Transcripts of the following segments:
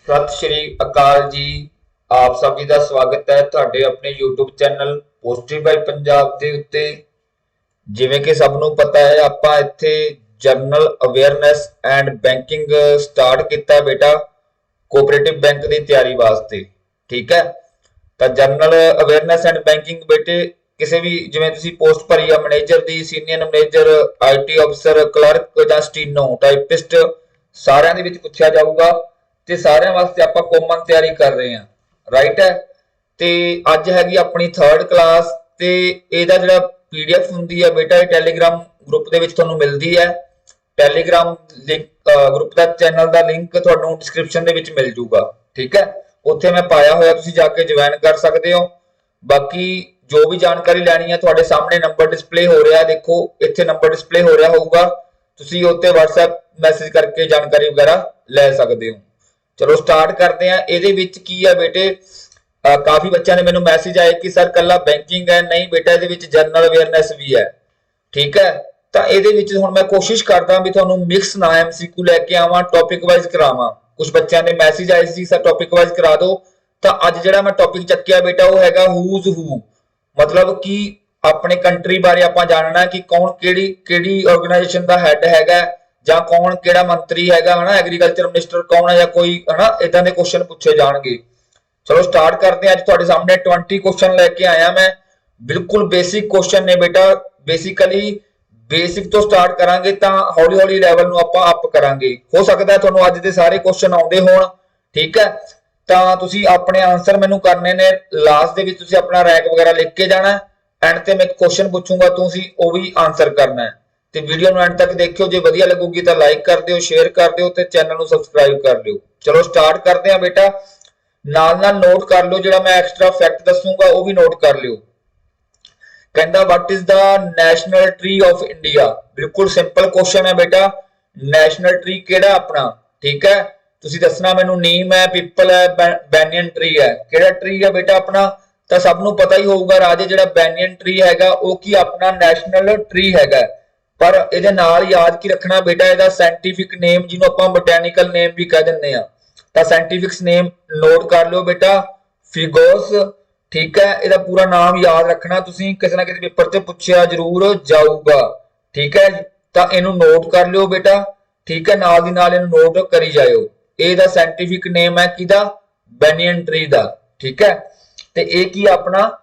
सत श्री अकाल जी। आप सब जी का स्वागत है तुहाडे अपने YouTube channel positive by Punjab के उत्ते। जिवें कि सब नूं पता है आपां इत्थे general awareness and banking start किया बेटा कोऑपरेटिव बैंक की तैयारी वास्ते। ठीक है, तो जनरल अवेयरनैस एंड बैंकिंग बेटे किसी भी जिवें तुसीं पोस्ट भरी है manager the, senior manager, IT अफसर, क्लर्क जां स्टीनो टाइपिस्ट सारिਆਂ ਦੇ ਵਿੱਚ ਪੁੱਛਿਆ ਜਾਊਗਾ ਤੇ ਸਾਰਿਆਂ ਵਾਸਤੇ ਆਪਾਂ ਕਾਮਨ ਤਿਆਰੀ ਕਰ ਰਹੇ ਹਾਂ। ਰਾਈਟ ਹੈ, ਤੇ ਅੱਜ ਹੈਗੀ ਆਪਣੀ 3rd ਕਲਾਸ ਤੇ ਇਹਦਾ ਜਿਹੜਾ PDF ਹੁੰਦੀ ਹੈ ਬੇਟਾ ਇਹ ਟੈਲੀਗ੍ਰਾਮ ਗਰੁੱਪ ਦੇ ਵਿੱਚ ਤੁਹਾਨੂੰ ਮਿਲਦੀ ਹੈ। ਟੈਲੀਗ੍ਰਾਮ ਲਿੰਕ ਗਰੁੱਪ ਦਾ ਚੈਨਲ ਦਾ ਲਿੰਕ ਤੁਹਾਨੂੰ ਡਿਸਕ੍ਰਿਪਸ਼ਨ ਦੇ ਵਿੱਚ ਮਿਲ ਜੂਗਾ। ਠੀਕ ਹੈ, ਉੱਥੇ ਮੈਂ ਪਾਇਆ ਹੋਇਆ, ਤੁਸੀਂ ਜਾ ਕੇ ਜੁਆਇਨ ਕਰ ਸਕਦੇ ਹੋ। ਬਾਕੀ ਜੋ ਵੀ ਜਾਣਕਾਰੀ ਲੈਣੀ ਹੈ ਤੁਹਾਡੇ ਸਾਹਮਣੇ ਨੰਬਰ ਡਿਸਪਲੇ ਹੋ ਰਿਹਾ, ਦੇਖੋ ਇੱਥੇ ਨੰਬਰ ਡਿਸਪਲੇ ਹੋ ਰਿਹਾ ਹੋਊਗਾ, ਤੁਸੀਂ ਉੱਤੇ WhatsApp ਮੈਸੇਜ ਕਰਕੇ ਜਾਣਕਾਰੀ ਵਗੈਰਾ ਲੈ ਸਕਦੇ ਹੋ। ਚਲੋ ਸਟਾਰਟ ਕਰਦੇ ਆ। ਇਹਦੇ ਵਿੱਚ ਕੀ ਹੈ ਬੇਟੇ, ਕਾਫੀ ਬੱਚਿਆਂ ਨੇ ਮੈਨੂੰ ਮੈਸੇਜ ਆਏ ਕਿ ਸਰ ਕੱਲਾ ਬੈਂਕਿੰਗ ਹੈ, ਨਹੀਂ ਬੇਟਾ ਇਹਦੇ ਵਿੱਚ ਜਨਰਲ ਅਵੇਅਰਨੈਸ ਵੀ ਹੈ। ਠੀਕ ਹੈ, ਤਾਂ ਇਹਦੇ ਵਿੱਚ ਹੁਣ ਮੈਂ ਕੋਸ਼ਿਸ਼ ਕਰਦਾ ਵੀ ਤੁਹਾਨੂੰ ਮਿਕਸ ਨਾ MCQ ਲੈ ਕੇ ਆਵਾਂ, ਟੌਪਿਕ ਵਾਈਜ਼ ਕਰਾਵਾਂ। ਕੁਝ ਬੱਚਿਆਂ ਨੇ ਮੈਸੇਜ ਆਏ ਸੀ ਸਰ ਟੌਪਿਕ ਵਾਈਜ਼ ਕਰਾ ਦਿਓ, ਤਾਂ ਅੱਜ ਜਿਹੜਾ ਮੈਂ ਟੌਪਿਕ ਚੱਕਿਆ ਬੇਟਾ ਉਹ ਹੈਗਾ ਹੂਜ਼ ਹੂ, मतलब कि अपने कंट्री बारे आप जानना कि कौन केड़ी ऑर्गेनाइजेशन का हैड हैगा जां कौन केड़ा मंत्री हैगा, है ना, एग्रीकल्चर मिनिस्टर कौन है या कोई, है ना, इदां दे क्वेश्चन पूछे जाणगे। चलो स्टार्ट करते हैं। अज तुहाडे सामने 20 क्वेश्चन लेके आया मैं, बिल्कुल बेसिक क्वेश्चन ने बेटा। बेसिकली बेसिक तो स्टार्ट करांगे तां हौली हौली लैवल नूं आपां अप करांगे। हो सकदा है तुहानूं अज दे सारे क्वेश्चन आउंदे होण। ठीक है, ਤਾਂ ਤੁਸੀਂ ਆਪਣੇ ਆਨਸਰ ਮੈਨੂੰ ਕਰਨੇ ਨੇ ਲਾਸਟ ਦੇ ਵਿੱਚ, ਤੁਸੀਂ ਆਪਣਾ ਰੈਂਕ ਵਗੈਰਾ ਲਿਖ ਕੇ ਜਾਣਾ। ਐਂਡ ਤੇ ਮੈਂ ਇੱਕ ਕੁਐਸਚਨ ਪੁੱਛੂੰਗਾ, ਤੁਸੀਂ ਉਹ ਵੀ ਆਨਸਰ ਕਰਨਾ ਹੈ। ਤੇ ਵੀਡੀਓ ਨੂੰ ਐਂਡ ਤੱਕ ਦੇਖਿਓ, ਜੇ ਵਧੀਆ ਲੱਗੂਗੀ ਤਾਂ ਲਾਈਕ ਕਰ ਦਿਓ, ਸ਼ੇਅਰ ਕਰ ਦਿਓ ਤੇ ਚੈਨਲ ਨੂੰ ਸਬਸਕ੍ਰਾਈਬ ਕਰ ਲਿਓ। ਚਲੋ ਸਟਾਰਟ ਕਰਦੇ ਹਾਂ ਬੇਟਾ। ਨਾਲ ਨਾਲ ਨੋਟ ਕਰ ਲਿਓ, ਜਿਹੜਾ ਮੈਂ ਐਕਸਟਰਾ ਫੈਕਟ ਦੱਸੂੰਗਾ ਉਹ ਵੀ ਨੋਟ ਕਰ ਲਿਓ। ਕਹਿੰਦਾ what is the national tree of India. ਬਿਲਕੁਲ ਸਿੰਪਲ ਕੁਐਸਚਨ ਹੈ ਬੇਟਾ, ਨੈਸ਼ਨਲ ਟਰੀ ਕਿਹੜਾ ਆਪਣਾ। ਠੀਕ ਹੈ, ਤੁਸੀਂ ਦੱਸਣਾ ਮੈਨੂੰ, ਨੀਮ ਹੈ, ਪਿੱਪਲ ਹੈ, ਬੈਨੀਅਨ ਟਰੀ ਹੈ, ਕਿਹੜਾ ਟਰੀ ਹੈ ਬੇਟਾ ਆਪਣਾ। ਤਾਂ ਸਭ ਨੂੰ ਪਤਾ ਹੀ ਹੋਊਗਾ ਰਾਜੇ, ਜਿਹੜਾ ਬੈਨੀਅਨ ਟਰੀ ਹੈਗਾ ਉਹ ਕੀ ਆਪਣਾ ਨੈਸ਼ਨਲ ਟਰੀ ਹੈਗਾ। ਪਰ ਇਹਦੇ ਨਾਲ ਯਾਦ ਕੀ ਰੱਖਣਾ ਬੇਟਾ, ਇਹਦਾ ਸਾਇੰਟੀਫਿਕ ਨੇਮ ਜਿਹਨੂੰ ਆਪਾਂ ਬੋਟੈਨੀਕਲ ਨੇਮ ਵੀ ਕਹਿ ਦਿੰਦੇ ਆ, ਤਾਂ ਸਾਇੰਟੀਫਿਕ ਨੇਮ ਨੋਟ ਕਰ ਲਿਓ ਬੇਟਾ, ਫਿਗੋਸ। ਠੀਕ ਹੈ, ਇਹਦਾ ਪੂਰਾ ਨਾਮ ਯਾਦ ਰੱਖਣਾ ਤੁਸੀਂ, ਕਿਸੇ ਨਾ ਕਿਸੇ ਪੇਪਰ ਤੇ ਪੁੱਛਿਆ ਜ਼ਰੂਰ ਜਾਊਗਾ। ਠੀਕ ਹੈ, ਤਾਂ ਇਹਨੂੰ ਨੋਟ ਕਰ ਲਿਓ ਬੇਟਾ। ਠੀਕ ਹੈ, ਨਾਲ ਦੀ ਨਾਲ ਇਹਨੂੰ ਨੋਟ ਕਰੀ ਜਾਇਓ। ਇਹਦਾ ਸਾਇੰਟੀਫਿਕ ਨੇਮ ਹੈ ਕਿਹਦਾ, ਬੈਨੀਅਨ ਟਰੀ ਦਾ। ਠੀਕ ਹੈ, ਤੇ ਇਹ ਕੀ ਆਪਣਾ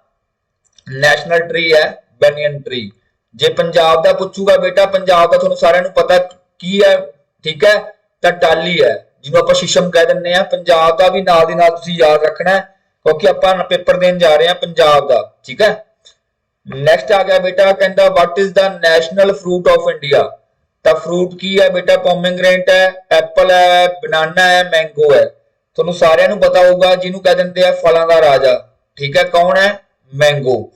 ਨੈਸ਼ਨਲ ਟਰੀ ਹੈ, ਬੈਨੀਅਨ ਟਰੀ। ਜੇ ਪੰਜਾਬ ਦਾ ਪੁੱਛੂਗਾ ਬੇਟਾ, ਪੰਜਾਬ ਦਾ ਤੁਹਾਨੂੰ ਸਾਰਿਆਂ ਨੂੰ ਪਤਾ ਕੀ ਹੈ। ਠੀਕ ਹੈ, ਤਾਂ ਟਾਲੀ ਹੈ, ਜਿਹਨੂੰ ਆਪਾਂ ਸ਼ੀਸ਼ਮ ਕਹਿ ਦਿੰਦੇ ਆ। ਪੰਜਾਬ ਦਾ ਵੀ ਨਾਲ ਦੀ ਨਾਲ ਤੁਸੀਂ ਯਾਦ ਰੱਖਣਾ, ਕਿਉਂਕਿ ਆਪਾਂ ਪੇਪਰ ਦੇਣ ਜਾ ਰਹੇ ਹਾਂ ਪੰਜਾਬ ਦਾ। ਠੀਕ ਹੈ, ਨੈਕਸਟ ਆ ਗਿਆ ਬੇਟਾ, ਕਹਿੰਦਾ what is the national fruit of India. ਤਾਂ ਫਰੂਟ ਕੀ ਹੈ ਬੇਟਾ, ਪੋਮੀਗ੍ਰੇਨੇਟ ਹੈ, ਐਪਲ ਹੈ, ਬਨਾਨਾ ਹੈ, ਮੈਂਗੋ ਹੈ। ਤੁਹਾਨੂੰ ਸਾਰਿਆਂ ਨੂੰ ਪਤਾ ਹੋਊਗਾ ਜਿਹਨੂੰ ਕਹਿ ਦਿੰਦੇ ਆ ਫਲਾਂ ਦਾ ਰਾਜਾ। ਠੀਕ ਹੈ, ਕੌਣ ਹੈ, ਮੈਂਗੋ।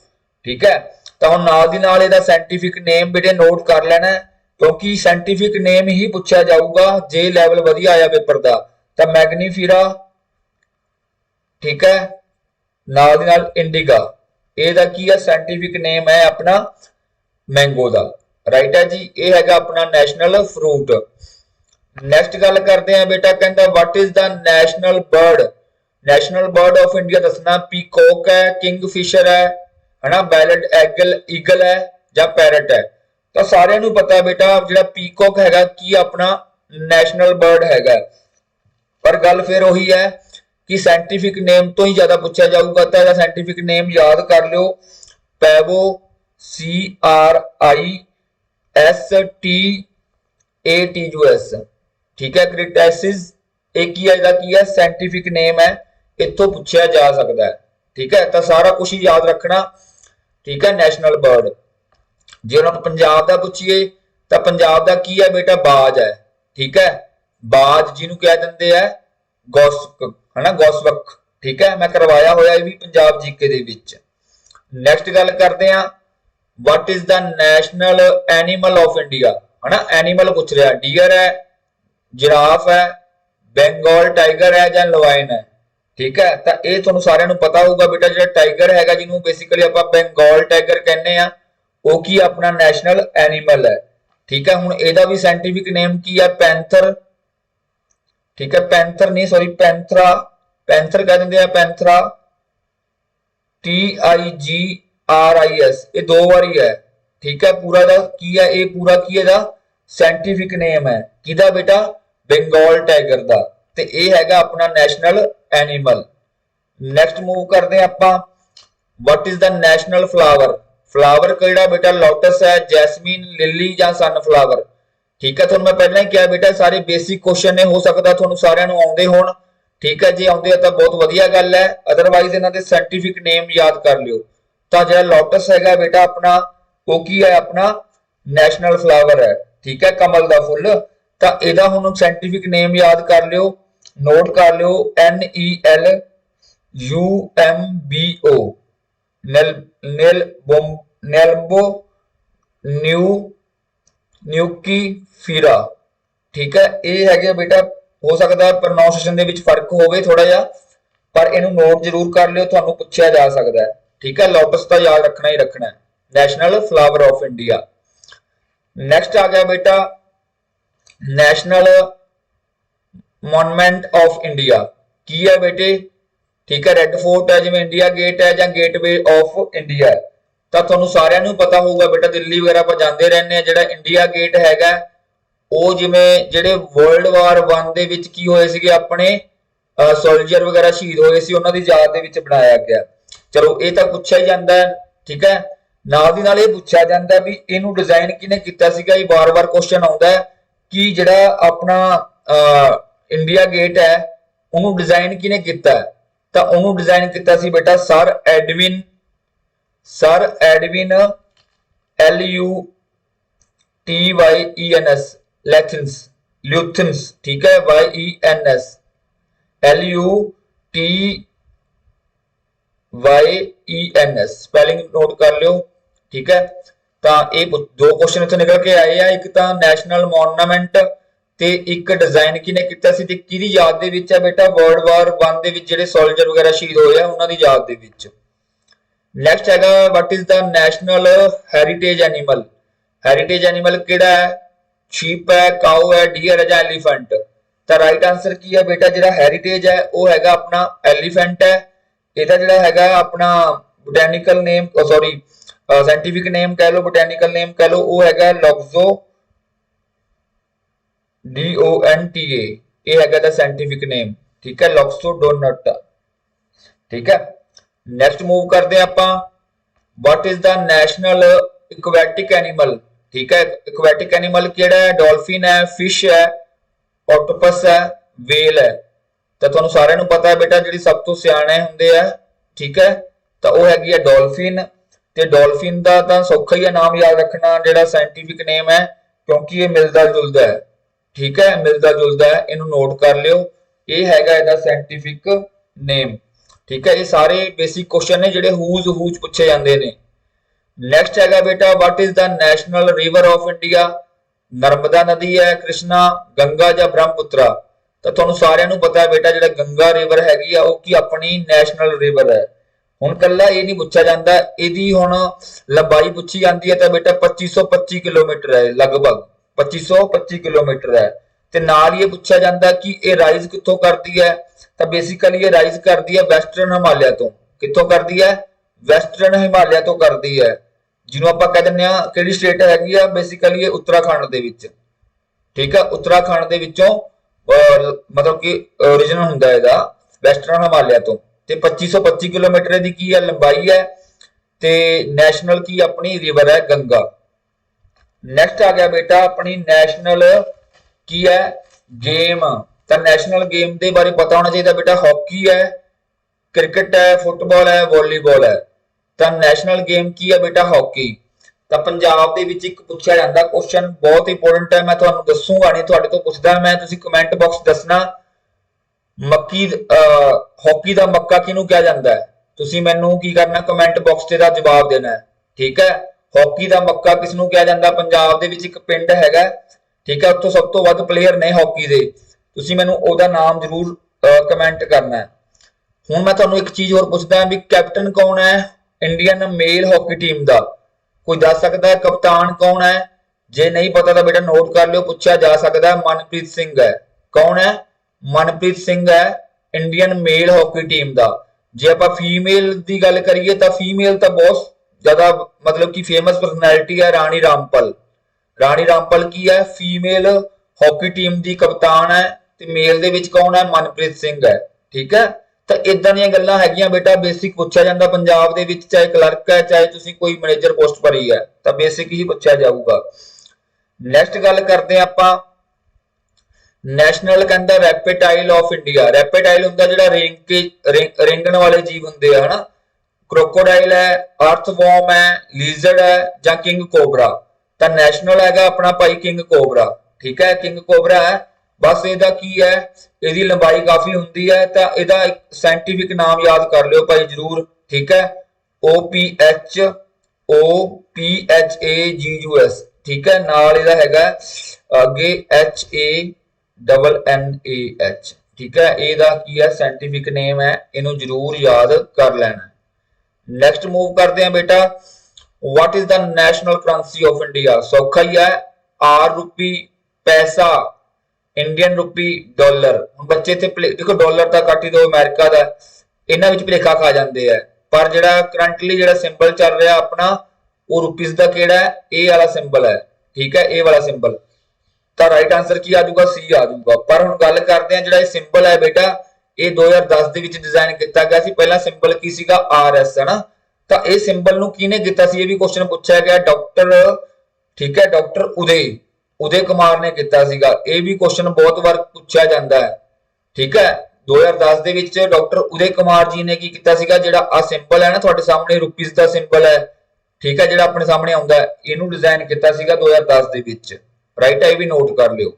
ਠੀਕ ਹੈ, ਤਾਂ ਹੁਣ ਨਾਲ ਦੀ ਨਾਲ ਇਹਦਾ ਸਾਇੰਟੀਫਿਕ ਨੇਮ ਬੇਟੇ ਨੋਟ ਕਰ ਲੈਣਾ, ਕਿਉਂਕਿ ਸਾਇੰਟੀਫਿਕ ਨੇਮ ਹੀ ਪੁੱਛਿਆ ਜਾਊਗਾ ਜੇ ਲੈਵਲ ਵਧੀਆ ਆਇਆ ਪੇਪਰ ਦਾ। ਤਾਂ ਮੈਗਨੀਫੀਰਾ। ਠੀਕ ਹੈ, ਨਾਲ ਦੀ ਨਾਲ ਇੰਡੀਗਾ। ਇਹਦਾ ਕੀ ਹੈ, ਸਾਇੰਟੀਫਿਕ ਨੇਮ ਹੈ ਆਪਣਾ ਮੈਂਗੋ ਦਾ। ਰਾਈਟ ਹੈ ਜੀ, ਇਹ ਹੈਗਾ ਆਪਣਾ ਨੈਸ਼ਨਲ ਫਰੂਟ। ਨੈਕਸਟ ਗੱਲ ਕਰਦੇ ਆ ਬੇਟਾ, ਕਹਿੰਦਾ what is the national bird. National bird of India ਦੱਸਣਾ, ਪੀਕੌਕ ਹੈ, ਕਿੰਗਫਿਸ਼ਰ ਹੈ, ਹਨਾ, ਬੈਲਟ ਈਗਲ ਹੈ ਜਾਂ ਪੈਰਟ ਹੈ। ਤਾਂ ਸਾਰਿਆਂ ਨੂੰ ਪਤਾ ਬੇਟਾ ਜਿਹੜਾ ਪੀਕੌਕ ਹੈਗਾ ਕੀ ਆਪਣਾ ਨੈਸ਼ਨਲ ਬਰਡ ਹੈਗਾ। ਪਰ ਗੱਲ ਫਿਰ ਉਹੀ ਹੈ ਕਿ ਸਾਇੰਟੀਫਿਕ ਨੇਮ ਤੋਂ ਹੀ ਜ਼ਿਆਦਾ ਪੁੱਛਿਆ ਜਾਊਗਾ, ਤਾਂ ਇਹਦਾ ਸਾਇੰਟੀਫਿਕ ਨੇਮ ਯਾਦ ਕਰ ਲਿਓ, ਪੈਵੋ, CRISTATUS। ठीक है, क्रिटेसिस एक ही है, की है साइंटिफिक नेम है, इत्थों पूछा जा सकता है। ठीक है, तो सारा कुछ ही याद रखना। ठीक है, नैशनल बर्ड। जे हम पंजाब का पूछिए तो पंजाब का की है बेटा, बाज है। ठीक है, बाज जिन्होंने कह देंगे है गौसक, है ना, गौसवक। ठीक है, मैं करवाया होया भी पंजाब जीके दे विच। नैक्सट गल करते हैं, what is the national animal of India, है ना, एनीमल पूछ रहा, डियर है, जिराफ है, बंगाल टाइगर है या लवाइन है। ठीक है, तो ये तुहानू सारिਆਂ ਨੂੰ पता होगा बेटा, जो टाइगर है जिन्होंने बेसिकली आप बंगाल टाइगर कहने आ, वो की अपना नैशनल एनीमल है। ठीक है, हुण ਇਹਦਾ भी साइंटिफिक नेम की है, पैंथर। ठीक है, पैंथर नहीं, सॉरी पैंथरा, पैंथर कह देंगे पैंथरा, TIGRIS, ये दो बार ही है। ठीक है, पूरा दा की है, ये पूरा की है साइंटिफिक नेम है किदा बेटा, बंगाल टाइगर दा, ते ये हैगा अपना नेशनल एनिमल। नेक्स्ट मूव करते हैं आपां, what is the national flower, flower केड़ा बेटा, लोटस है, जैसमीन, लिली या सनफ्लावर। ठीक है, तुहानूं मैं पहले ही कहा बेटा सारे बेसिक क्वेश्चन ने, हो सकता तुहानूं सारिਆਂ ਨੂੰ आउंदे होण। ठीक है, जे आउंदे तां बहुत वधिया गल है, अदरवाइज इन्हां दे साइंटिफिक नेम याद कर लिओ। तां जिहड़ा लोटस हैगा बेटा अपना, वो की है अपना नेशनल फ्लावर है। ठीक है, कमल दा फुल। तां इहदा हुण साइंटिफिक नेम याद कर लिओ, नोट कर लिओ, NELUMBO, नेल्बो न्यूकी फीरा। ठीक है, ये है बेटा, हो सकता है प्रोनाउंसिएशन दे विच फर्क होवे थोड़ा जिहा, पर इनू नोट जरूर कर लियो, तुहानू पूछा जा सकता है। ठीक है, लोटस तो याद रखना ही रखना है, national flower of India. Next आ गया बेटा नेशनल मॉन्यूमेंट ऑफ इंडिया, की है बेटे। ठीक है, रेड फोर्ट है, जिवें इंडिया गेट है, या गेटवे ऑफ इंडिया है। तो तुहानू सारिਆਂ ਨੂੰ पता होगा बेटा, दिल्ली वगैरह पर जाते रहने हैं, जिहड़ा इंडिया गेट हैगा ਉਹ ਜਿਵੇਂ ਜਿਹੜੇ ਵਰਲਡ ਵਾਰ 1 ਦੇ ਵਿੱਚ ਕੀ ਹੋਏ ਸੀਗੇ, ਆਪਣੇ ਸੋਲਜਰ ਵਗੈरह ਸ਼ਹੀਦ ਹੋਏ ਸੀ, ਉਹਨਾਂ ਦੀ ਯਾਦ ਦੇ ਵਿੱਚ ਬਣਾਇਆ ਗਿਆ। ਚਲੋ ਇਹ ਤਾਂ ਪੁੱਛਿਆ ਹੀ ਜਾਂਦਾ ਹੈ। ਠੀਕ ਹੈ, ਨਾਲ ਦੀ ਨਾਲ ਇਹ ਪੁੱਛਿਆ ਜਾਂਦਾ ਵੀ ਇਹਨੂੰ ਡਿਜ਼ਾਈਨ ਕਿਹਨੇ ਕੀਤਾ ਸੀਗਾ, ਇਹ ਵਾਰ-ਵਾਰ ਕੁਐਸਚਨ ਆਉਂਦਾ ਹੈ ਕਿ ਜਿਹੜਾ ਆਪਣਾ ਇੰਡੀਆ ਗੇਟ ਹੈ ਉਹਨੂੰ ਡਿਜ਼ਾਈਨ ਕਿਹਨੇ ਕੀਤਾ, ਤਾਂ ਉਹਨੂੰ ਡਿਜ਼ਾਈਨ ਕੀਤਾ ਸੀ ਬੇਟਾ ਸਰ ਐਡਵਿਨ LUTYENS लैथिन्स, ल्यूथिन्स। ठीक है, YENS LUTYENS, स्पेलिंग नोट कर लियो। ठीक है, तो ये दो क्वेश्चन इत्थों निकल के आए हैं, एक तो नेशनल मॉन्यूमेंट ते एक डिजाइन किने कीता सी ते किहदी याद दे विच है बेटा, वर्ल्ड वार 1 दे विच जिहड़े सोल्जर वगैरह शहीद होए हैं उन्हां दी याद दे विच। नेक्स्ट हैगा what is the national heritage animal, heritage animal किहड़ा है, शीप है, काऊ है, डियर है या एलीफेंट। तो राइट आंसर की है बेटा, जिहड़ा हेरिटेज है वो हैगा अपना एलीफेंट है। इहदा जिहड़ा हैगा अपना botanical name, sorry scientific name कह लो, बोटैनिकल नेम कह लो, वो हैगा लॉक्सो DONTA, ये हैगा दा साइंटिफिक नेम। ठीक है, लॉक्सोडोनट। ठीक है, नेक्स्ट मूव करते हैं आपां, what is the national aquatic animal. ठीक है, इक्वेटिक एनिमल केड़ा है, डॉल्फिन है, फिश है, ऑक्टोपस है, वेल है। तो तुहानू सारिਆਂ ਨੂੰ पता है बेटा जिहड़ी सब तो सियाणे हुंदे आ। ठीक है, तो वो हैगी है डॉल्फिन, ते डॉल्फिन दा तां सौखा ही है नाम याद रखना, जिहड़ा साइंटिफिक नेम है, क्योंकि ये मिलदा जुलदा है। ठीक है, मिलदा जुलदा है, इनू नोट कर लियो, ये हैगा इहदा साइंटिफिक नेम। ठीक है, ये सारे बेसिक क्वेश्चन ने जिहड़े हूज पूछे जाते हैं। नेक्स्ट हैगा बेटा what is the national river of India, Narmada नदी है, कृष्णा, गंगा या ब्रह्मपुत्रा। तो तुहानू सारिਆਂ ਨੂੰ पता है बेटा, जिहड़ा गंगा रिवर हैगी आ, वो की अपनी नेशनल रिवर है। हुण कल्ला ये नहीं पूछा जाता, इहदी हुण लंबाई पूछी जाती है, तो बेटा 2525 किलोमीटर है, लगभग 2525 किलोमीटर है। ते नाल ये पूछा जाता कि ये राइज कित्थों करती है, तो बेसिकली ये राइज करती है वैसटर्न हिमालय तो। कित्थों करती है, वैसटर्न हिमालय तो करती है, जिन्हों आपां कह दिंदे आ किहड़ी स्टेट हैगी आ, बेसिकली ये उत्तराखंड दे विच। ठीक है, उत्तराखंड दे विचों मतलब कि ओरिजिन हुंदा इहदा वैसटर्न हिमालय तो। ते 2525 किलोमीटर दी की है लंबाई है, ते नेशनल की अपनी रिवर है गंगा। नेक्स्ट आ गया बेटा अपनी नेशनल की है गेम। तो नेशनल गेम के बारे पता होना चाहिए बेटा, हॉकी है, क्रिकेट है, फुटबॉल है, वॉलीबॉल है। तो नेशनल गेम की है बेटा हॉकी। तो पंजाब दे विच एक पूछा जाता क्वेश्चन, बहुत इंपोर्टेंट है, मैं तुहानू दसूंगा नहीं, तुहाडे तो पुछदा मैं, तुसीं कमेंट बॉक्स दसना मक्की हॉकी दा मक्का किहनूं कहा जाता है, तुसीं मैनूं की करना, कमेंट बॉक्स ते दा जवाब देना है। ठीक है, हॉकी दा मक्का किसनूं कहा जाता, पंजाब दे विच एक पिंड हैगा। ठीक है, उत्थों सब तो वध प्लेयर ने हॉकी दे, तुसीं मैनूं ओहदा नाम जरूर कमेंट करना है। हुण मैं तुहानूं एक चीज़ होर पुछदा भी, कैप्टन कौन है इंडियन मेल हॉकी टीम का, कोई दस सकता है कप्तान कौन है? जे नहीं पता तो बेटा नोट कर लो, पूछा जा सकता है। मनप्रीत सिंह है। कौन है? मनप्रीत सिंह है इंडियन मेल हॉकी टीम का। जे आप फीमेल की गल करिए तो फीमेल तो बहुत ज्यादा मतलब कि फेमस परसनैलिटी है राणी रामपल। राणी रामपल की है फीमेल हॉकी टीम की कप्तान है ते मेल दे विच कौन है मनप्रीत सिंह है। ठीक है तो इदां दी गल्लां हैगियां बेटा बेसिक पूछा जाता पंजाब दे विच चाहे क्लर्क है चाहे तुसीं कोई मैनेजर पोस्ट भरी है तो बेसिक ही पूछा जाऊगा। नैक्सट गल करते हैं आपां नैशनल कहता रैपेटाइल ऑफ इंडिया। रैपेटाइल हुंदा जिहड़ा रेंगण वाले जीव हुंदे आ ना क्रोकोडाइल है अर्थवॉर्म है लीजर्ड है या किंग कोबरा। तो नैशनल हैगा अपना भाई किंग कोबरा। ठीक है किंग कोबरा है बस ਇਹਦਾ ਕੀ है ਇਹਦੀ लंबाई काफी ਹੁੰਦੀ है तो ਇਹਦਾ एक साइंटिफिक नाम याद कर लियो भाई जरूर। ठीक है OPHOPHAGUS। ठीक है नाल ਇਹਦਾ हैगा आगे HANNAH। ठीक है ਇਹਦਾ ਕੀ है साइंटिफिक नेम है ਇਹਨੂੰ जरूर याद कर लेना। नेक्स्ट मूव करते हैं बेटा what is the national currency of India. सौखा ही है आर रुपी पैसा इंडियन रुपी डॉलर। बच्चे इत्थे देखो डॉलर तो कट ही दो अमेरिका का इन्हां विच भुलेखा खा जाते हैं पर जिहड़ा करंटली जिहड़ा सिंबल चल रहा अपना वो रुपीज का किहड़ा है ए वाला सिंबल है। ठीक है ए वाला सिंबल तो राइट आंसर की आ जाऊगा सी आ जाऊगा। पर हुण गल करते हैं जिहड़ा सिंबल है बेटा ये 2010 ਦੇ ਵਿੱਚ डिजाइन किया गया सी। पहला सिंबल की सीगा RS है ना तो ये सिंबल नूं किहने कीता सी ये भी क्वेश्चन पूछा गया डॉक्टर। ठीक है डॉक्टर उदय कुमार ने किया सीगा ये भी क्वेश्चन बहुत बार पूछा जाता है। ठीक है 2010 ਦੇ ਵਿੱਚ डॉक्टर उदय कुमार जी ने की किया सीगा जिहड़ा आ सिंबल है ना तुहाडे सामने रुपीज का सिंबल है। ठीक है जिहड़ा अपने सामने आउंदा है इहनूं डिजाइन किया सीगा 2010 ਦੇ ਵਿੱਚ। राइट है भी नोट कर लियो।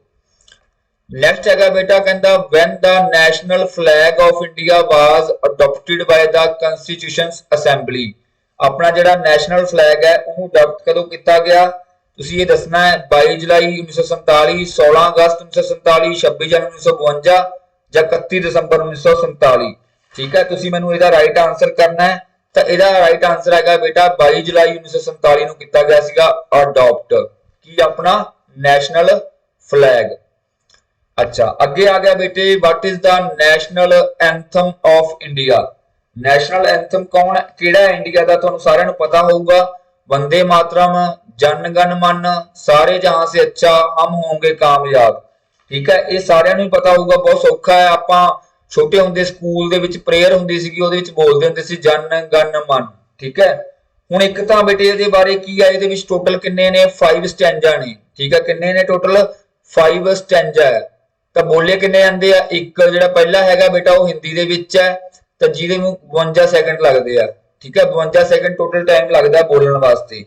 नेक्स्ट है बेटा कहता when the national flag of India was adopted by the constitution assembly. अपना जिहड़ा नेशनल फ्लैग है उन्होंने अडॉप्ट कदों किया गया तुसीं ये दसना है 22 जुलाई 1947 16 अगस्त 1947 26 जनवरी 1952 या 31 दिसंबर 1947। ठीक है तुसीं मैनूं इहदा राइट आंसर करना है तो इहदा राइट आंसर है बेटा 22 जुलाई 1947 नूं किया गया सीगा अडॉप्ट की अपना नेशनल फ्लैग। अच्छा अगे आ गया बेटे what is the national anthem of India. National anthem कौन केड़ा है इंडिया का तुहानू सारिਆਂ ਨੂੰ पता होगा वंदे मातरम जन गण मन सारे जहां से अच्छा हम होंगे कामयाब। ठीक है ये सारिਆਂ ਨੂੰ पता होगा बहुत सौखा है। आपां छोटे होंदे स्कूल दे विच प्रेयर हुंदी सीगी ओदे विच बोलदे हुंदे सी जन गण मन। ठीक है हुण एक तां बेटे इहदे बारे की है इहदे विच टोटल किन्ने ने 5 स्टैंजा ने। ठीक है किन्ने ने टोटल 5 स्टैंजा है तो बोले किन्ने आंदे आ एक जिहड़ा पहला हैगा बेटा वो हिंदी दे विच है तो जिहदे नूं 52 सैकंड लगदे आ। ठीक है 52 सैकंड टोटल टाइम लगदा बोलण वास्ते।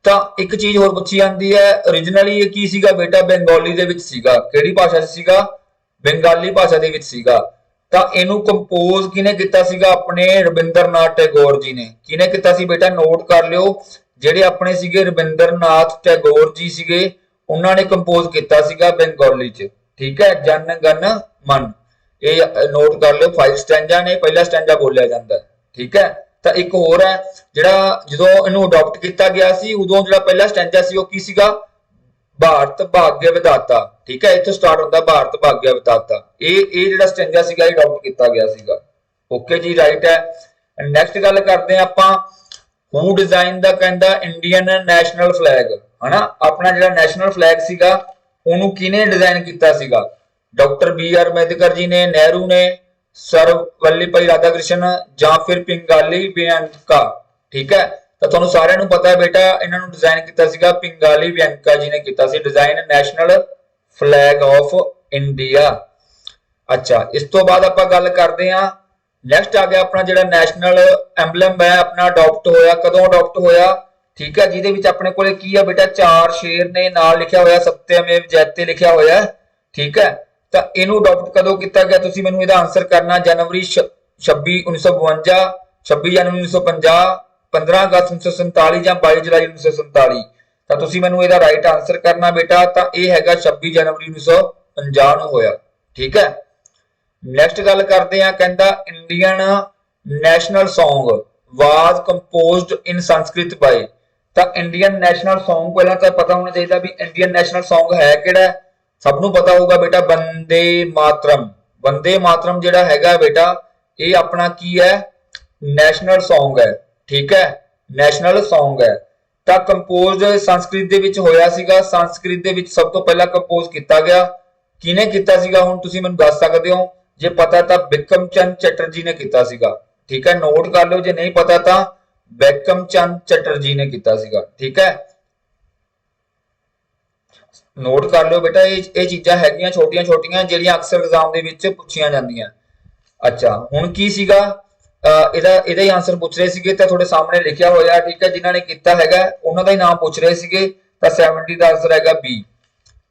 तो एक चीज होर पूछी जाती है ओरिजिनली ये की सीगा बेटा बंगाली दे विच सीगा किहड़ी भाषा च सीगा बंगाली भाषा दे विच सीगा। तो इनू कंपोज किने किया सीगा अपने रविंद्रनाथ टैगोर जी ने। किने किया सी बेटा नोट कर लियो जिहड़े अपने सीगे रविंद्रनाथ टैगोर जी सीगे उन्होंने ने कंपोज किया सीगा बंगाली च। ठीक है जन गण मन ये नोट कर लो 5 स्टैंजा ने पहला स्टैंजा बोलिया जाता है। ठीक है तो एक होर है जिहड़ा जदों इहनूं अडॉप्ट किया गया सी उदों जिहड़ा पहला स्टैंजा सी वो की सीगा भारत भाग्य विधाता। ठीक है इत्थों स्टार्ट होंदा भारत भाग्य विधाता ये जिहड़ा स्टैंजा सीगा अडॉप्ट किया गया सीगा। ओके जी राइट है। नैक्सट गल करते हैं आपां हू डिजाइन द कहंदा इंडियन नैशनल फ्लैग है ना। अपना जिहड़ा नैशनल फ्लैग सीगा उन्होंने किने डिजाइन किया सीगा डॉक्टर BR अंबेडकर जी ने नेहरू ने सर वल्लभ भाई राधा कृष्ण या फिर पिंगाली व्यंका। ठीक है तो तुहानू सारिਆਂ ਨੂੰ पता है बेटा इन्होंने डिजाइन किया सीगा पिंगाली व्यंका जी ने किया सी design national flag of India. अच्छा इस तो बाद आपां गल करते हैं नैक्सट आ गया अपना जिहड़ा नैशनल एंबलम है अपना अडॉप्ट होया कदों अडॉप्ट होया। ठीक है जिहदे विच अपने कोले की है बेटा 4 शेर ने नाल लिखिया होया सत्यमेव जयते लिखिया होया। ठीक है तो इनू अडॉप्ट कदों किया गया तुसीं मैनूं इहदा आंसर करना जनवरी 26 1952 26 जनवरी 1950 15 अगस्त 1947 या 22 जुलाई 1947। तो तुसीं मैनूं इहदा राइट आंसर करना बेटा तो यह हैगा 26 जनवरी 1950 नूं होया। ठीक है नैक्सट गल करते हैं कहंदा Indian national song was composed in Sanskrit by. तो इंडियन नैशनल सॉन्ग पहला तो पता होना चाहिए भी इंडियन नैशनल सॉन्ग है किहड़ा सब नूं पता होगा बेटा वंदे मातरम। वंदे मातरम जिहड़ा हैगा बेटा ये अपना की है नैशनल सॉन्ग है, ठीक है, नैशनल सॉन्ग है। ਤਾਂ ਕੰਪੋਜ਼ ਸੰਸਕ੍ਰਿਤ ਦੇ ਵਿੱਚ ਹੋਇਆ ਸੀਗਾ, ਸੰਸਕ੍ਰਿਤ ਦੇ ਵਿੱਚ ਸਭ ਤੋਂ ਪਹਿਲਾਂ ਕੰਪੋਜ਼ ਕੀਤਾ ਗਿਆ। ਕਿਹਨੇ ਕੀਤਾ ਸੀਗਾ ਹੁਣ ਤੁਸੀਂ ਮੈਨੂੰ ਦੱਸ ਸਕਦੇ ਹੋ, ਜੇ ਪਤਾ ਤਾਂ ਬਿਕਰਮ ਚੰਦ ਚੈਟਰਜੀ ਨੇ ਕੀਤਾ ਸੀਗਾ, ਠੀਕ ਹੈ, ਨੋਟ ਕਰ ਲਿਓ, ਜੇ ਨਹੀਂ ਪਤਾ ਤਾਂ ਬਿਕਰਮ ਚੰਦ ਚੈਟਰਜੀ ਨੇ ਕੀਤਾ ਸੀਗਾ, ਠੀਕ ਹੈ, ਨੋਟ ਕਰ ਲਿਓ ਬੇਟਾ। ਇਹ ਚੀਜ਼ਾਂ ਹੈਗੀਆਂ ਛੋਟੀਆਂ ਛੋਟੀਆਂ ਜਿਹੜੀਆਂ ਅਕਸਰ ਐਗਜ਼ਾਮ ਦੇ ਵਿੱਚ ਪੁੱਛੀਆਂ ਜਾਂਦੀਆਂ। ਅੱਛਾ ਹੁਣ ਕੀ ਸੀਗਾ, ਇਹਦਾ ਹੀ ਆਨਸਰ ਪੁੱਛ ਰਹੇ ਸੀਗੇ ਤਾਂ ਤੁਹਾਡੇ ਸਾਹਮਣੇ ਲਿਖਿਆ ਹੋਇਆ, ਠੀਕ ਹੈ, ਜਿਨ੍ਹਾਂ ਨੇ ਕੀਤਾ ਹੈਗਾ ਉਹਨਾਂ ਦਾ ਹੀ ਨਾਮ ਪੁੱਛ ਰਹੇ ਸੀਗੇ ਤਾਂ 70 ਦਾ ਆਨਸਰ ਹੈਗਾ ਬੀ।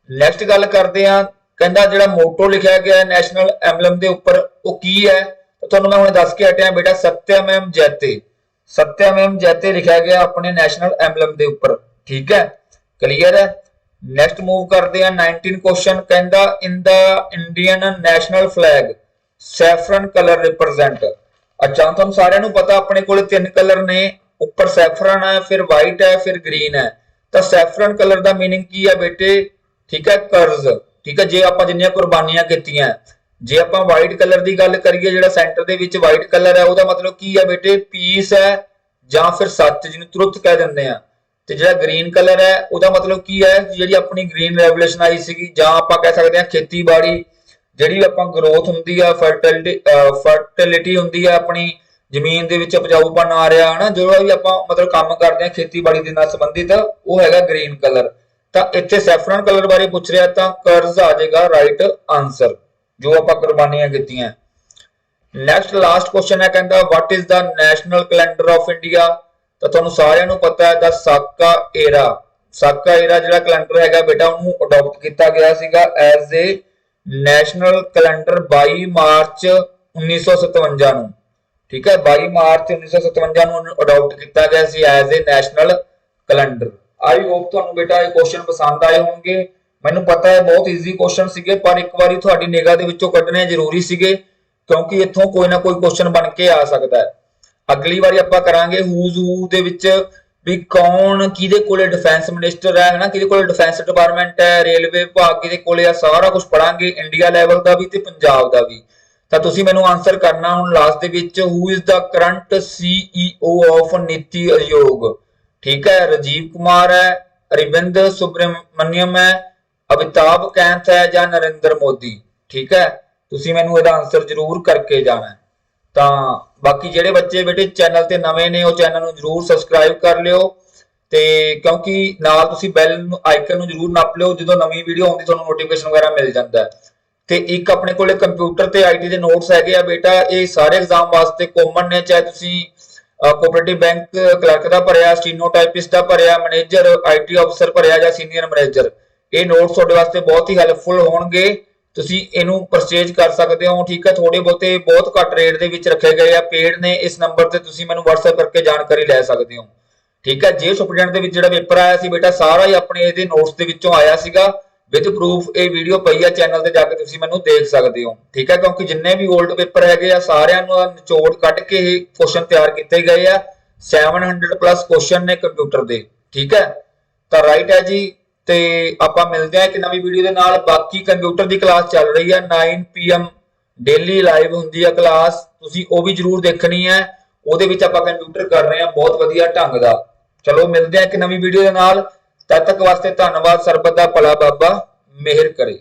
ਨੈਕਸਟ ਗੱਲ ਕਰਦੇ ਆ, ਕਹਿੰਦਾ ਜਿਹੜਾ ਮੋਟੋ ਲਿਖਿਆ ਗਿਆ ਨੈਸ਼ਨਲ ਐਮਬਲਮ ਦੇ ਉੱਪਰ ਉਹ ਕੀ ਹੈ, ਤੁਹਾਨੂੰ ਮੈਂ ਹੁਣ ਦੱਸ ਕੇ ਹਟਿਆ ਬੇਟਾ, ਸत्यमेव जयते, सत्यमेव जयते लिखा गया अपने नैशनल एम्बलम ਦੇ ਉੱਪਰ, ठीक है, क्लियर है। नेक्स्ट मूव करते हैं 19 क्वेश्चन, कहता in the Indian national flag saffron colour represent. अच्छा तुहानू सारिਆਂ ਨੂੰ पता अपने ਕੋਲੇ तीन कलर ने, ऊपर सैफरन है, फिर वाइट है, फिर ग्रीन है। तो सैफरन कलर का मीनिंग की है बेटे, ठीक है, कर्ज, ठीक है, जे आपां जिन्नियां कुर्बानियां कीतियां। जे आपां वाइट कलर की गल करिए, जिहड़ा सेंटर दे विच वाइट कलर है ਉਹਦਾ मतलब की है बेटे पीस है ਜਾਂ फिर सच, जिन्होंने तुरंत कह दिंदे आ। ਤੇ ਜਿਹੜਾ ग्रीन कलर है ਉਹਦਾ मतलब की है, ਜਿਹੜੀ ਆਪਣੀ ग्रीन रेवोल्यूशन आई ਸੀਗੀ, ਜਾਂ ਆਪਾਂ ਕਹਿ ਸਕਦੇ ਹਾਂ ਖੇਤੀਬਾੜੀ ਜਿਹੜੀ ਆਪਾਂ ਗਰੋਥ ਹੁੰਦੀ ਆ, ਫਰਟੀਲਿਟੀ ਹੁੰਦੀ ਆ, ਆਪਣੀ ਜ਼ਮੀਨ ਦੇ ਵਿੱਚ ਉਪਜਾਊਪਨ ਆ ਰਿਹਾ ਹੈ ਨਾ, ਜਿਹੜਾ ਵੀ ਆਪਾਂ ਮਤਲਬ ਕੰਮ ਕਰਦੇ ਆ ਖੇਤੀਬਾੜੀ ਦੇ ਨਾਲ ਸੰਬੰਧਿਤ, ਉਹ ਹੈਗਾ ਗ੍ਰੀਨ ਕਲਰ। ਤਾਂ ਇੱਥੇ ਸੈਫਰਨ ਕਲਰ ਬਾਰੇ ਪੁੱਛ ਰਿਹਾ ਤਾਂ ਕਰਜ਼ ਆ ਜਾਏਗਾ ਰਾਈਟ ਆਨਸਰ, ਜੋ ਆਪਾਂ ਕੁਰਬਾਨੀਆਂ ਕੀਤੀਆਂ। ਨੈਕਸਟ ਲਾਸਟ ਕੁਐਸਚਨ ਹੈ, ਕਹਿੰਦਾ what is the national calendar of India. ਤਾਂ ਤੁਹਾਨੂੰ ਸਾਰਿਆਂ ਨੂੰ ਪਤਾ ਹੈ ਦਾ ਸਾਕਾ ਏਰਾ, ਸਾਕਾ ਏਰਾ ਜਿਹੜਾ ਕੈਲੰਡਰ ਹੈਗਾ ਬੇਟਾ ਉਹਨੂੰ ਅਡਾਪਟ ਕੀਤਾ ਗਿਆ ਸੀਗਾ as a national calendar 22 March 1957 ਨੂੰ, ਠੀਕ ਹੈ, 22 ਮਾਰਚ 1957 ਨੂੰ ਅਡਾਪਟ ਕੀਤਾ ਗਿਆ ਸੀ as a national calendar. I hope ਤੁਹਾਨੂੰ ਬੇਟਾ ਇਹ ਕੁਐਸਚਨ ਪਸੰਦ ਆਏ ਹੋਣਗੇ। ਮੈਨੂੰ ਪਤਾ ਹੈ ਬਹੁਤ ਈਜ਼ੀ ਕੁਐਸਚਨ ਸੀਗੇ, ਪਰ ਇੱਕ ਵਾਰੀ ਤੁਹਾਡੀ ਨਿਗਾਹ ਦੇ ਵਿੱਚੋਂ ਕੱਢਣੇ ਜ਼ਰੂਰੀ ਸੀਗੇ, ਕਿਉਂਕਿ ਇੱਥੋਂ ਕੋਈ ਨਾ ਕੋਈ ਕੁਐਸਚਨ ਬਣ ਕੇ ਆ ਸਕਦਾ ਹੈ। ਅਗਲੀ ਵਾਰੀ ਆਪਾਂ ਕਰਾਂਗੇ ਹੂਜ਼ ਹੂ ਦੇ ਵਿੱਚ ਵੀ ਕੌਣ ਕਿਹਦੇ ਕੋਲੇ ਡਿਫੈਂਸ ਮਿਨਿਸਟਰ ਹੈ ਨਾ, ਕਿਹਦੇ ਕੋਲੇ ਡਿਫੈਂਸ ਡਿਪਾਰਟਮੈਂਟ ਹੈ, ਰੇਲਵੇ ਵਿਭਾਗ ਕਿਹਦੇ ਕੋਲੇ ਆ, ਸਾਰਾ ਕੁਝ ਪੜਾਂਗੇ, ਇੰਡੀਆ ਲੈਵਲ ਦਾ ਵੀ ਤੇ ਪੰਜਾਬ ਦਾ ਵੀ। ਤਾਂ ਤੁਸੀਂ ਮੈਨੂੰ ਆਨਸਰ ਕਰਨਾ ਹੁਣ ਲਾਸਟ ਦੇ ਵਿੱਚ, who is the current CEO of ਨੀਤੀ ਆਯੋਗ, ਠੀਕ ਹੈ, ਰਾਜੀਵ ਕੁਮਾਰ ਹੈ, ਅਰਵਿੰਦ ਸੁਬਰਮਨਿਅਮ ਹੈ, ਅਮਿਤਾਭ ਕਾਂਤ ਹੈ ਜਾਂ ਨਰਿੰਦਰ ਮੋਦੀ, ਠੀਕ ਹੈ, ਤੁਸੀਂ ਮੈਨੂੰ ਇਹਦਾ ਆਨਸਰ ਜ਼ਰੂਰ ਕਰਕੇ ਜਾਣਾ। ਤਾਂ ਬਾਕੀ ਜਿਹੜੇ ਬੱਚੇ ਬੇਟੇ ਚੈਨਲ ਤੇ ਨਵੇਂ ਨੇ ਉਹ ਚੈਨਲ ਨੂੰ ਜ਼ਰੂਰ ਸਬਸਕ੍ਰਾਈਬ ਕਰ ਲਿਓ, ਤੇ ਕਿਉਂਕਿ ਨਾਲ ਤੁਸੀਂ ਬੈਲ ਆਈਕਨ ਨੂੰ ਜ਼ਰੂਰ ਨੱਪ ਲਿਓ, ਜਦੋਂ ਨਵੀਂ ਵੀਡੀਓ ਆਉਂਦੀ ਤੁਹਾਨੂੰ ਨੋਟੀਫਿਕੇਸ਼ਨ ਵਗੈਰਾ ਮਿਲ ਜਾਂਦਾ ਹੈ। ਤੇ ਇੱਕ ਆਪਣੇ ਕੋਲੇ ਕੰਪਿਊਟਰ ਤੇ IT ਦੇ ਨੋਟਸ ਹੈਗੇ ਆ ਬੇਟਾ, ਇਹ ਸਾਰੇ ਐਗਜ਼ਾਮ ਵਾਸਤੇ ਕਾਮਨ ਨੇ, ਚਾਹੇ ਤੁਸੀਂ ਕੋਆਪਰੇਟਿਵ ਬੈਂਕ ਕਲਰਕ ਦਾ ਭਰਿਆ, ਸਟੀਨੋਟਾਈਪਿਸਟ ਦਾ ਭਰਿਆ, ਮੈਨੇਜਰ IT ਅਫਸਰ ਭਰਿਆ ਜਾਂ ਸੀਨੀਅਰ ਮੈਨੇਜਰ, ਇਹ ਨੋਟਸ ਤੁਹਾਡੇ ਵਾਸਤੇ ਬਹੁਤ ਹੀ ਹੈਲਪਫੁਲ ਹੋਣਗੇ। ਤੁਸੀਂ ਇਹਨੂੰ ਪਰਚੇਜ ਕਰ ਸਕਦੇ ਹੋ, ਠੀਕ ਹੈ, ਥੋੜੇ ਬਹੁਤੇ ਬਹੁਤ ਘੱਟ ਰੇਟ ਦੇ ਵਿੱਚ ਰੱਖੇ ਗਏ ਆ, ਪੇਡ ਨੇ। ਇਸ ਨੰਬਰ ਤੇ ਤੁਸੀਂ ਮੈਨੂੰ WhatsApp ਕਰਕੇ ਜਾਣਕਾਰੀ ਲੈ ਸਕਦੇ ਹੋ, ਠੀਕ ਹੈ। ਜੇ ਸਟੂਡੈਂਟ ਦੇ ਵਿੱਚ ਜਿਹੜਾ ਪੇਪਰ ਆਇਆ ਸੀ ਬੇਟਾ ਸਾਰਾ ਹੀ ਆਪਣੇ ਇਹਦੇ ਨੋਟਸ ਦੇ ਵਿੱਚੋਂ ਆਇਆ ਸੀਗਾ ਵਿਦ ਪ੍ਰੂਫ। ਇਹ ਵੀਡੀਓ ਪਈ ਆ ਚੈਨਲ ਤੇ ਜਾ ਕੇ ਤੁਸੀਂ ਮੈਨੂੰ ਦੇਖ ਸਕਦੇ ਹੋ, ਠੀਕ ਹੈ, ਕਿਉਂਕਿ ਜਿੰਨੇ ਵੀ 올ਡ ਪੇਪਰ ਹੈਗੇ ਆ ਸਾਰਿਆਂ ਨੂੰ ਨਿਚੋੜ ਕੱਢ ਕੇ ਇਹ ਕੁਐਸਚਨ ਤਿਆਰ ਕੀਤੇ ਗਏ ਆ। 700+ ਕੁਐਸਚਨ ਨੇ ਕੰਪਿਊਟਰ ਦੇ, ਠੀਕ ਹੈ। ਤਾਂ ਰਾਈਟ ਹੈ ਜੀ, ਤੇ ਆਪਾਂ ਮਿਲਦੇ ਹਾਂ ਇੱਕ ਨਵੀਂ ਵੀਡੀਓ ਦੇ ਨਾਲ। ਬਾਕੀ ਕੰਪਿਊਟਰ ਦੀ ਕਲਾਸ ਚੱਲ ਰਹੀ ਹੈ 9 PM ਡੇਲੀ ਲਾਈਵ ਹੁੰਦੀ ਹੈ ਕਲਾਸ, ਤੁਸੀਂ ਉਹ ਵੀ ਜ਼ਰੂਰ ਦੇਖਣੀ ਹੈ। ਉਹਦੇ ਵਿੱਚ ਆਪਾਂ ਕੰਪਿਊਟਰ ਕਰ ਰਹੇ ਹਾਂ ਬਹੁਤ ਵਧੀਆ ਢੰਗ ਦਾ। ਚਲੋ ਮਿਲਦੇ ਹਾਂ ਇੱਕ ਨਵੀਂ ਵੀਡੀਓ ਦੇ ਨਾਲ, ਤਦ ਤੱਕ ਵਾਸਤੇ ਧੰਨਵਾਦ। ਸਰਬਤ ਦਾ ਭਲਾ ਬਾਬਾ ਮਿਹਰ ਕਰੇ।